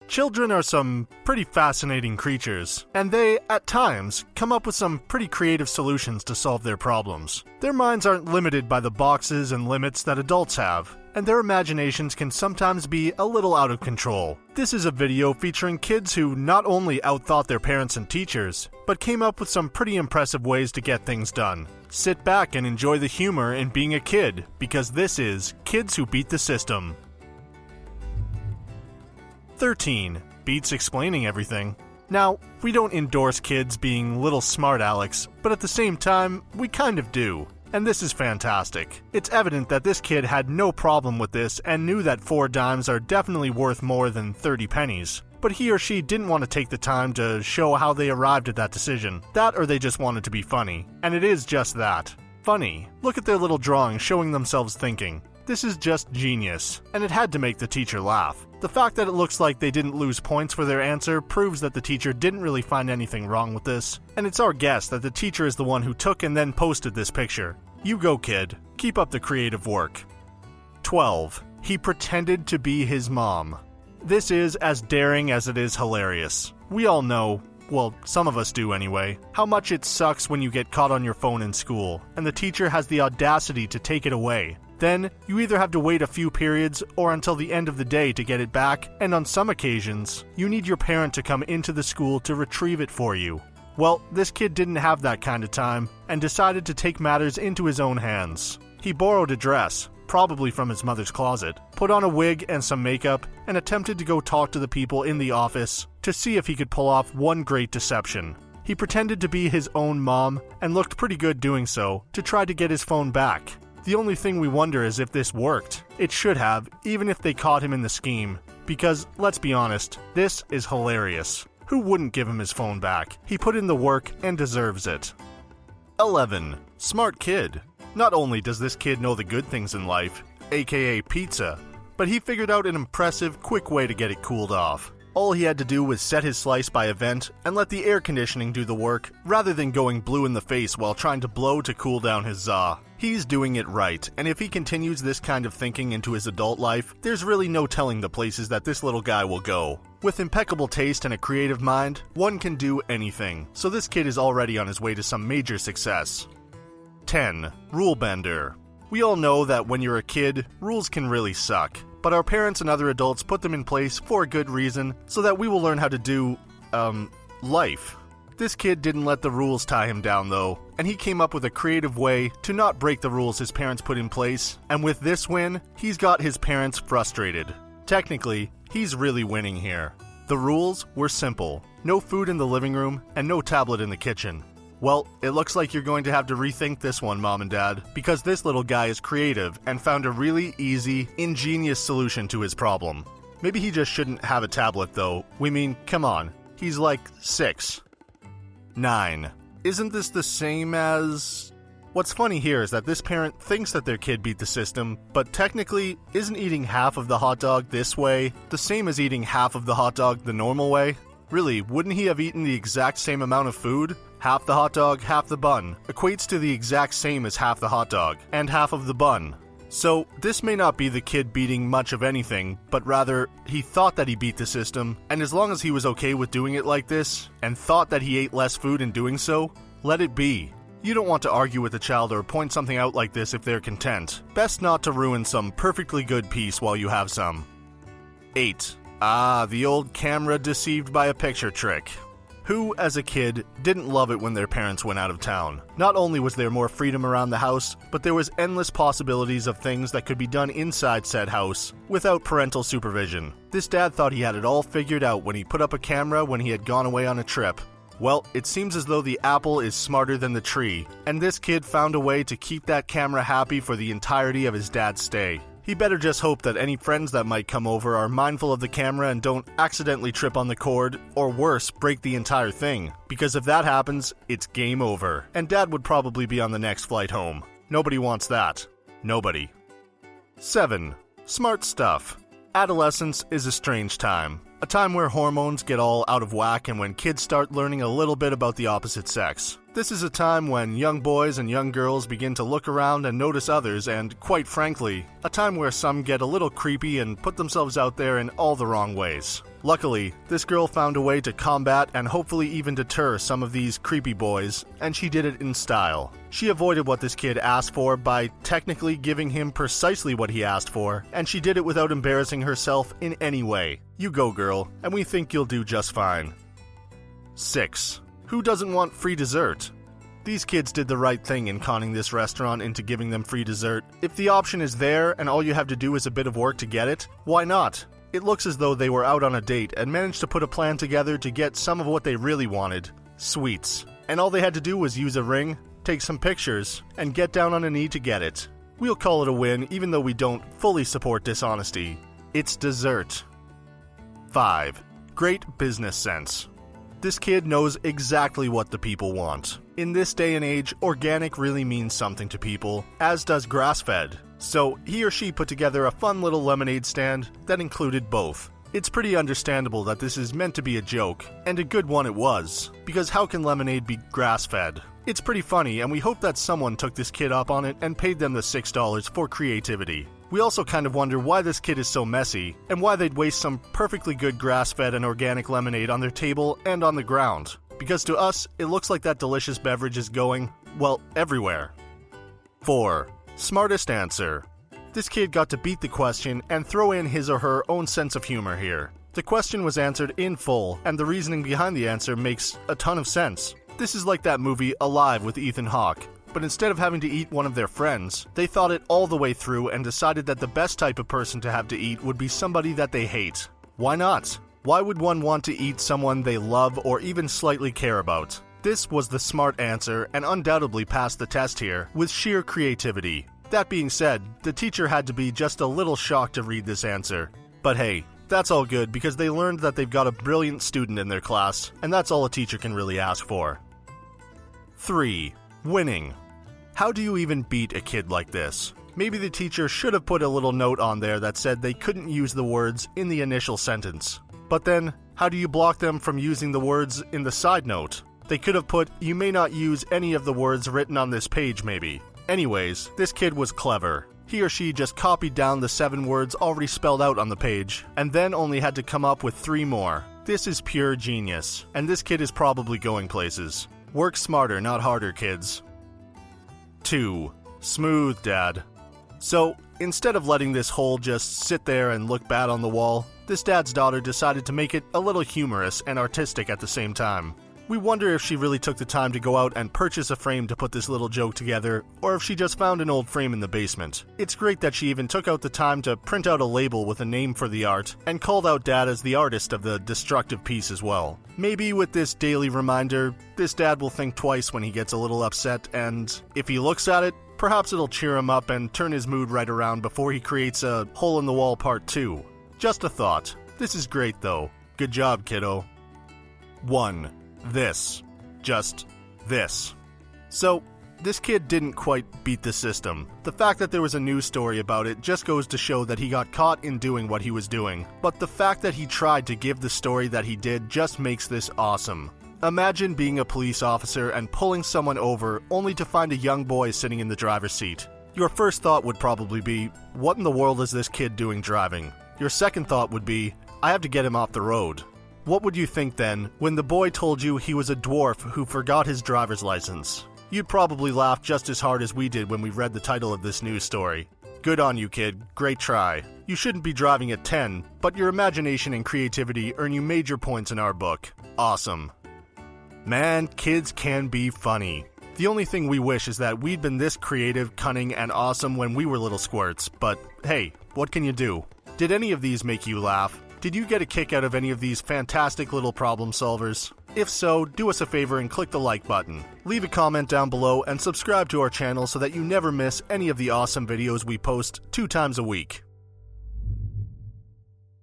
Children are some pretty fascinating creatures, and they, at times, come up with some pretty creative solutions to solve their problems. Their minds aren't limited by the boxes and limits that adults have, and their imaginations can sometimes be a little out of control. This is a video featuring kids who not only outthought their parents and teachers, but came up with some pretty impressive ways to get things done. Sit back and enjoy the humor in being a kid, because this is Kids Who Beat the System. 13. Beats explaining everything. Now, we don't endorse kids being little smart Alecs, but at the same time, we kind of do. And this is fantastic. It's evident that this kid had no problem with this and knew that 4 dimes are definitely worth more than 30 pennies. But he or she didn't want to take the time to show how they arrived at that decision. That or they just wanted to be funny. And it is just that. Funny. Look at their little drawing showing themselves thinking. This is just genius, and it had to make the teacher laugh. The fact that it looks like they didn't lose points for their answer proves that the teacher didn't really find anything wrong with this, and it's our guess that the teacher is the one who took and then posted this picture. You go, kid. Keep up the creative work. 12. He pretended to be his mom. This is as daring as it is hilarious. We all know, well, some of us do anyway, how much it sucks when you get caught on your phone in school, and the teacher has the audacity to take it away. Then, you either have to wait a few periods or until the end of the day to get it back, and on some occasions, you need your parent to come into the school to retrieve it for you. Well, this kid didn't have that kind of time, and decided to take matters into his own hands. He borrowed a dress, probably from his mother's closet, put on a wig and some makeup, and attempted to go talk to the people in the office to see if he could pull off one great deception. He pretended to be his own mom, and looked pretty good doing so, to try to get his phone back. The only thing we wonder is if this worked. It should have, even if they caught him in the scheme. Because, let's be honest, this is hilarious. Who wouldn't give him his phone back? He put in the work and deserves it. 11. Smart kid. Not only does this kid know the good things in life, aka pizza, but he figured out an impressive, quick way to get it cooled off. All he had to do was set his slice by a vent and let the air conditioning do the work, rather than going blue in the face while trying to blow to cool down his za. He's doing it right, and if he continues this kind of thinking into his adult life, there's really no telling the places that this little guy will go. With impeccable taste and a creative mind, one can do anything, so this kid is already on his way to some major success. 10. Rule bender. We all know that when you're a kid, rules can really suck. But our parents and other adults put them in place for a good reason, so that we will learn how to do, life. This kid didn't let the rules tie him down though, and he came up with a creative way to not break the rules his parents put in place, and with this win, he's got his parents frustrated. Technically, he's really winning here. The rules were simple: no food in the living room, and no tablet in the kitchen. Well, it looks like you're going to have to rethink this one, Mom and Dad, because this little guy is creative and found a really easy, ingenious solution to his problem. Maybe he just shouldn't have a tablet though. We mean, come on, he's like 6. 9. Isn't this the same as... What's funny here is that this parent thinks that their kid beat the system, but technically isn't eating half of the hot dog this way the same as eating half of the hot dog the normal way? Really, wouldn't he have eaten the exact same amount of food? Half the hot dog, half the bun, equates to the exact same as half the hot dog, and half of the bun. So, this may not be the kid beating much of anything, but rather, he thought that he beat the system, and as long as he was okay with doing it like this, and thought that he ate less food in doing so, let it be. You don't want to argue with a child or point something out like this if they're content. Best not to ruin some perfectly good piece while you have some. 8. The old camera deceived by a picture trick. Who, as a kid, didn't love it when their parents went out of town? Not only was there more freedom around the house, but there was endless possibilities of things that could be done inside said house, without parental supervision. This dad thought he had it all figured out when he put up a camera when he had gone away on a trip. Well, it seems as though the apple is smarter than the tree, and this kid found a way to keep that camera happy for the entirety of his dad's stay. He better just hope that any friends that might come over are mindful of the camera and don't accidentally trip on the cord, or worse, break the entire thing. Because if that happens, it's game over, and Dad would probably be on the next flight home. Nobody wants that. Nobody. 7. Smart stuff. Adolescence is a strange time. A time where hormones get all out of whack and when kids start learning a little bit about the opposite sex. This is a time when young boys and young girls begin to look around and notice others, and quite frankly, a time where some get a little creepy and put themselves out there in all the wrong ways. Luckily, this girl found a way to combat and hopefully even deter some of these creepy boys, and she did it in style. She avoided what this kid asked for by technically giving him precisely what he asked for, and she did it without embarrassing herself in any way. You go, girl, and we think you'll do just fine. 6. Who doesn't want free dessert? These kids did the right thing in conning this restaurant into giving them free dessert. If the option is there and all you have to do is a bit of work to get it, why not? It looks as though they were out on a date and managed to put a plan together to get some of what they really wanted, sweets. And all they had to do was use a ring, take some pictures, and get down on a knee to get it. We'll call it a win even though we don't fully support dishonesty. It's dessert. 5. Great business sense. This kid knows exactly what the people want. In this day and age, organic really means something to people, as does grass-fed. So he or she put together a fun little lemonade stand that included both. It's pretty understandable that this is meant to be a joke, and a good one it was, because how can lemonade be grass-fed? It's pretty funny, and we hope that someone took this kid up on it and paid them the $6 for creativity. We also kind of wonder why this kid is so messy, and why they'd waste some perfectly good grass-fed and organic lemonade on their table and on the ground. Because to us, it looks like that delicious beverage is going, well, everywhere. 4. Smartest answer. This kid got to beat the question and throw in his or her own sense of humor here. The question was answered in full, and the reasoning behind the answer makes a ton of sense. This is like that movie Alive with Ethan Hawke. But instead of having to eat one of their friends, they thought it all the way through and decided that the best type of person to have to eat would be somebody that they hate. Why not? Why would one want to eat someone they love or even slightly care about? This was the smart answer and undoubtedly passed the test here with sheer creativity. That being said, the teacher had to be just a little shocked to read this answer. But hey, that's all good because they learned that they've got a brilliant student in their class, and that's all a teacher can really ask for. 3. Winning. How do you even beat a kid like this? Maybe the teacher should have put a little note on there that said they couldn't use the words in the initial sentence. But then, how do you block them from using the words in the side note? They could have put, "You may not use any of the words written on this page," maybe. Anyways, this kid was clever. He or she just copied down the 7 words already spelled out on the page, and then only had to come up with 3 more. This is pure genius, and this kid is probably going places. Work smarter, not harder, kids. 2. Smooth dad. So, instead of letting this hole just sit there and look bad on the wall, this dad's daughter decided to make it a little humorous and artistic at the same time. We wonder if she really took the time to go out and purchase a frame to put this little joke together, or if she just found an old frame in the basement. It's great that she even took out the time to print out a label with a name for the art, and called out Dad as the artist of the destructive piece as well. Maybe with this daily reminder, this dad will think twice when he gets a little upset, and if he looks at it, perhaps it'll cheer him up and turn his mood right around before he creates a hole-in-the-wall part 2. Just a thought. This is great though. Good job, kiddo. 1. This. Just this. So, this kid didn't quite beat the system. The fact that there was a news story about it just goes to show that he got caught in doing what he was doing. But the fact that he tried to give the story that he did just makes this awesome. Imagine being a police officer and pulling someone over only to find a young boy sitting in the driver's seat. Your first thought would probably be, what in the world is this kid doing driving? Your second thought would be, I have to get him off the road. What would you think then, when the boy told you he was a dwarf who forgot his driver's license? You'd probably laugh just as hard as we did when we read the title of this news story. Good on you, kid. Great try. You shouldn't be driving at 10, but your imagination and creativity earn you major points in our book. Awesome. Man, kids can be funny. The only thing we wish is that we'd been this creative, cunning, and awesome when we were little squirts, but hey, what can you do? Did any of these make you laugh? Did you get a kick out of any of these fantastic little problem solvers? If so, do us a favor and click the like button. Leave a comment down below and subscribe to our channel so that you never miss any of the awesome videos we post 2 times a week.